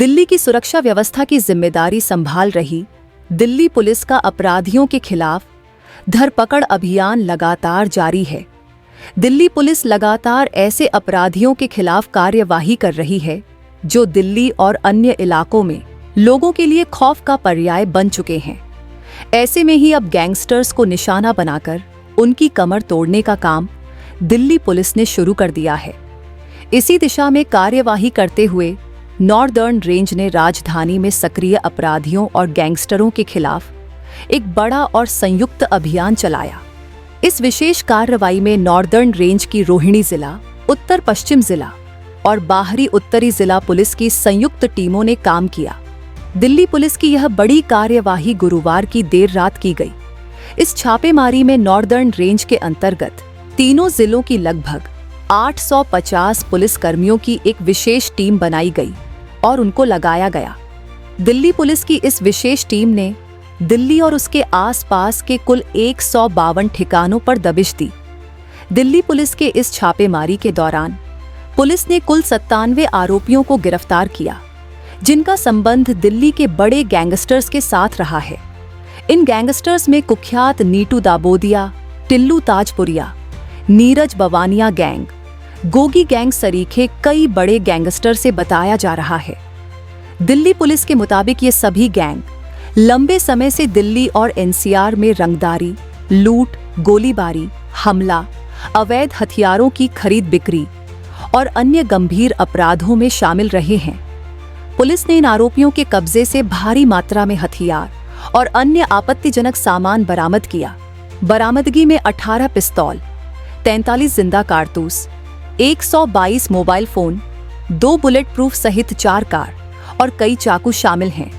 दिल्ली की सुरक्षा व्यवस्था की जिम्मेदारी संभाल रही दिल्ली पुलिस का अपराधियों के खिलाफ धरपकड़ अभियान लगातार जारी है। दिल्ली पुलिस लगातार ऐसे अपराधियों के खिलाफ कार्यवाही कर रही है जो दिल्ली और अन्य इलाकों में लोगों के लिए खौफ का पर्याय बन चुके हैं। ऐसे में ही अब गैंगस्टर्स को निशाना बनाकर उनकी कमर तोड़ने का काम दिल्ली पुलिस ने शुरू कर दिया है। इसी दिशा में कार्यवाही करते हुए नॉर्दर्न रेंज ने राजधानी में सक्रिय अपराधियों और गैंगस्टरों के खिलाफ एक बड़ा और संयुक्त अभियान चलाया। इस विशेष कार्रवाई में नॉर्दर्न रेंज की रोहिणी जिला, उत्तर पश्चिम जिला और बाहरी उत्तरी जिला पुलिस की संयुक्त टीमों ने काम किया। दिल्ली पुलिस की यह बड़ी कार्यवाही गुरुवार की देर रात की गई। इस छापेमारी में नॉर्दर्न रेंज के अंतर्गत तीनों जिलों की लगभग 850 पुलिसकर्मियों की एक विशेष टीम बनाई गई और उनको लगाया गया। दिल्ली पुलिस की इस विशेष टीम ने दिल्ली और उसके आसपास के कुल 152 ठिकानों पर दबिश दी। दिल्ली पुलिस के इस छापेमारी के दौरान पुलिस ने कुल 97 आरोपियों को गिरफ्तार किया, जिनका संबंध दिल्ली के बड़े गैंगस्टर्स के साथ रहा है। इन गैंगस्टर्स में कुख्यात नीटू दाबोदिया, टिल्लू ताजपुरिया, नीरज बवानिया गैंग, गोगी गैंग सरीखे कई बड़े गैंगस्टर से बताया जा रहा है। दिल्ली पुलिस के मुताबिक ये सभी गैंग लंबे समय से दिल्ली और एनसीआर में रंगदारी, लूट, गोलीबारी, हमला, अवैध हथियारों की खरीद बिक्री और अन्य गंभीर अपराधों में शामिल रहे हैं। पुलिस ने इन आरोपियों के कब्जे से भारी मात्रा में हथियार और अन्य आपत्तिजनक सामान बरामद किया। बरामदगी में 18 पिस्तौल, 43 जिंदा कारतूस, 122 मोबाइल फोन, 2 बुलेट प्रूफ सहित 4 कार और कई चाकू शामिल हैं।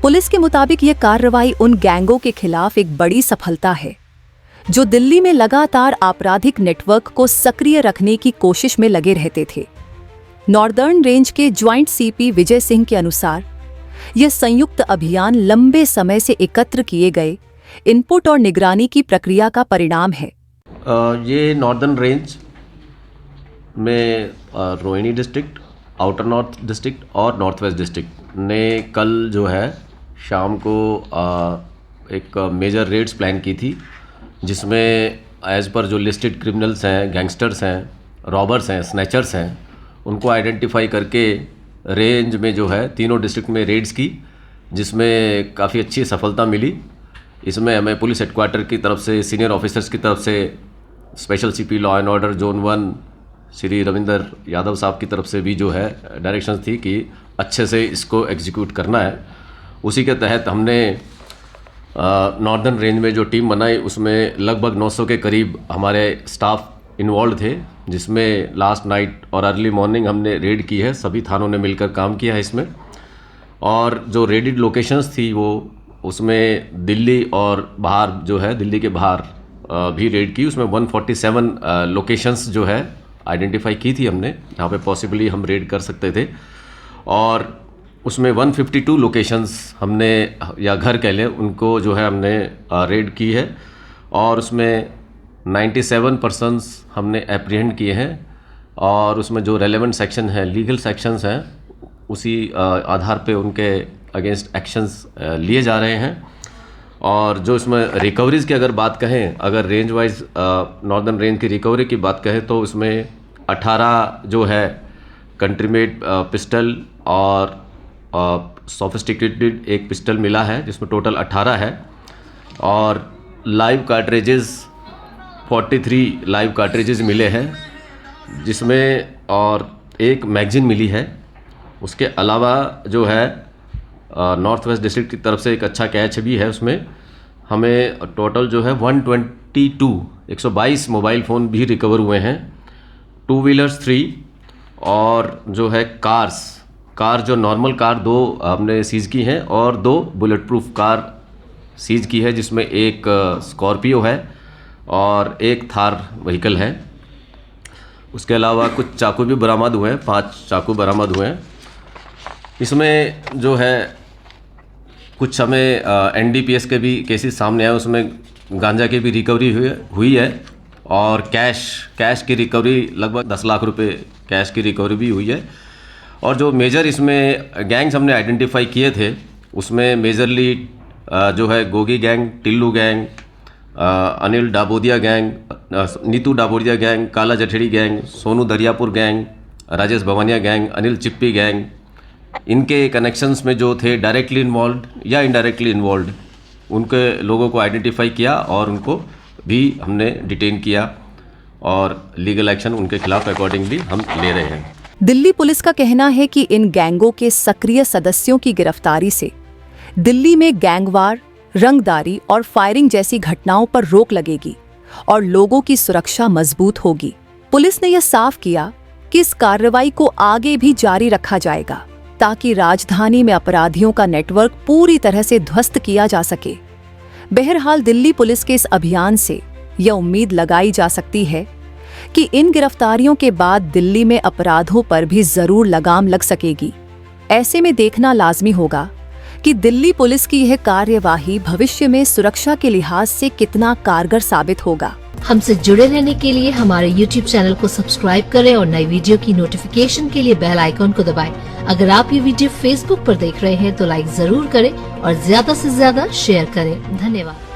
पुलिस के मुताबिक ये कार्रवाई उन गैंगों के खिलाफ एक बड़ी सफलता है जो दिल्ली में लगातार आपराधिक नेटवर्क को सक्रिय रखने की कोशिश में लगे रहते थे। नॉर्दर्न रेंज के ज्वाइंट सीपी विजय सिंह के अनुसार यह संयुक्त अभियान लंबे समय से एकत्र किए गए इनपुट और निगरानी की प्रक्रिया का परिणाम है। ये नॉर्दर्न रेंज में Rohini district, outer north district और नॉर्थ वेस्ट डिस्ट्रिक्ट ने कल जो है शाम को एक मेजर रेड्स प्लान की थी, जिसमें एज़ पर जो लिस्टेड क्रिमिनल्स हैं, गैंगस्टर्स हैं, रॉबर्स हैं, स्नैचर्स हैं, उनको आइडेंटिफाई करके रेंज में जो है तीनों डिस्ट्रिक्ट में रेड्स की, जिसमें काफ़ी अच्छी सफलता मिली। इसमें हमें पुलिस हेडक्वार्टर की तरफ से, सीनियर ऑफिसर्स की तरफ से, special CP law and order zone 1 Shri Ravinder Yadav साहब की तरफ से भी जो है डायरेक्शंस थी कि अच्छे से इसको एग्जीक्यूट करना है। उसी के तहत हमने नॉर्दर्न रेंज में जो टीम बनाई उसमें लगभग 900 के करीब हमारे स्टाफ इन्वॉल्व थे, जिसमें लास्ट नाइट और अर्ली मॉर्निंग हमने रेड की है। सभी थानों ने मिलकर काम किया है इसमें। और जो रेडेड लोकेशंस थी वो उसमें दिल्ली और बाहर जो है, दिल्ली के बाहर भी रेड की। उसमें 147 लोकेशंस जो है आइडेंटिफाई की थी हमने, जहाँ पे पॉसिबली हम रेड कर सकते थे। और उसमें 152 लोकेशंस हमने, या घर कह लें, उनको जो है हमने रेड की है। और उसमें 97 पर्सन्स हमने एप्रीहेंड किए हैं। और उसमें जो रेलेवेंट सेक्शन है, लीगल सेक्शंस हैं, उसी आधार पे उनके अगेंस्ट एक्शंस लिए जा रहे हैं। और जो इसमें रिकवरीज़ की अगर बात कहें, अगर रेंज वाइज नॉर्दर्न रेंज की रिकवरी की बात कहें तो इसमें 18 जो है कंट्री मेड पिस्टल और सोफिस्टिकेटेड एक पिस्टल मिला है, जिसमें टोटल 18 है। और लाइव कार्ट्रिजेस 43 लाइव कार्ट्रिजेस मिले हैं, जिसमें और एक मैगजीन मिली है। उसके अलावा जो है नॉर्थ वेस्ट डिस्ट्रिक्ट की तरफ से एक अच्छा कैच भी है। उसमें हमें टोटल जो है 122 मोबाइल फ़ोन भी रिकवर हुए हैं, 2 व्हीलर्स 3, और जो है कार जो नॉर्मल कार 2 हमने सीज़ की हैं और 2 बुलेट प्रूफ कार सीज़ की है, जिसमें एक स्कॉर्पियो है और एक थार व्हीकल है। उसके अलावा कुछ चाकू भी बरामद हुए हैं, 5 चाकू बरामद हुए हैं। इसमें जो है कुछ हमें एनडीपीएस के भी केसेस सामने आए, उसमें गांजा की भी रिकवरी हुई है। और कैश की रिकवरी लगभग 10 लाख रुपए कैश की रिकवरी भी हुई है। और जो मेजर इसमें गैंग्स हमने आइडेंटिफाई किए थे उसमें मेजरली जो है Gogi gang, Tillu gang, Anil Dabodia gang, Neetu Dabodia gang, Kala Jathedi gang, Sonu Dariyapur gang, Rajesh Bhawania gang, Anil Chippi gang, इनके कनेक्शंस में जो थे डायरेक्टली इन्वॉल्व या इनडायरेक्टली इन्वॉल्व उनके लोगों को आइडेंटिफाई किया और उनको भी हमने डिटेन किया और लीगल एक्शन उनके खिलाफ अकॉर्डिंगली हम ले रहे हैं। दिल्ली पुलिस का कहना है कि इन गैंगों के सक्रिय सदस्यों की गिरफ्तारी से दिल्ली में गैंगवार, रंगदारी और फायरिंग जैसी घटनाओं पर रोक लगेगी और लोगों की सुरक्षा मजबूत होगी। पुलिस ने यह साफ किया कि इस कार्रवाई को आगे भी जारी रखा जाएगा ताकि राजधानी में अपराधियों का नेटवर्क पूरी तरह से ध्वस्त किया जा सके। बहरहाल दिल्ली पुलिस के इस अभियान से यह उम्मीद लगाई जा सकती है कि इन गिरफ्तारियों के बाद दिल्ली में अपराधों पर भी जरूर लगाम लग सकेगी। ऐसे में देखना लाजमी होगा कि दिल्ली पुलिस की यह कार्यवाही भविष्य में सुरक्षा के लिहाज से कितना कारगर साबित होगा। हमसे जुड़े रहने के लिए हमारे YouTube चैनल को सब्सक्राइब करें और नई वीडियो की नोटिफिकेशन के लिए बेल आइकॉन को दबाएं। अगर आप ये वीडियो Facebook पर देख रहे हैं तो लाइक जरूर करें और ज्यादा से ज्यादा शेयर करें। धन्यवाद।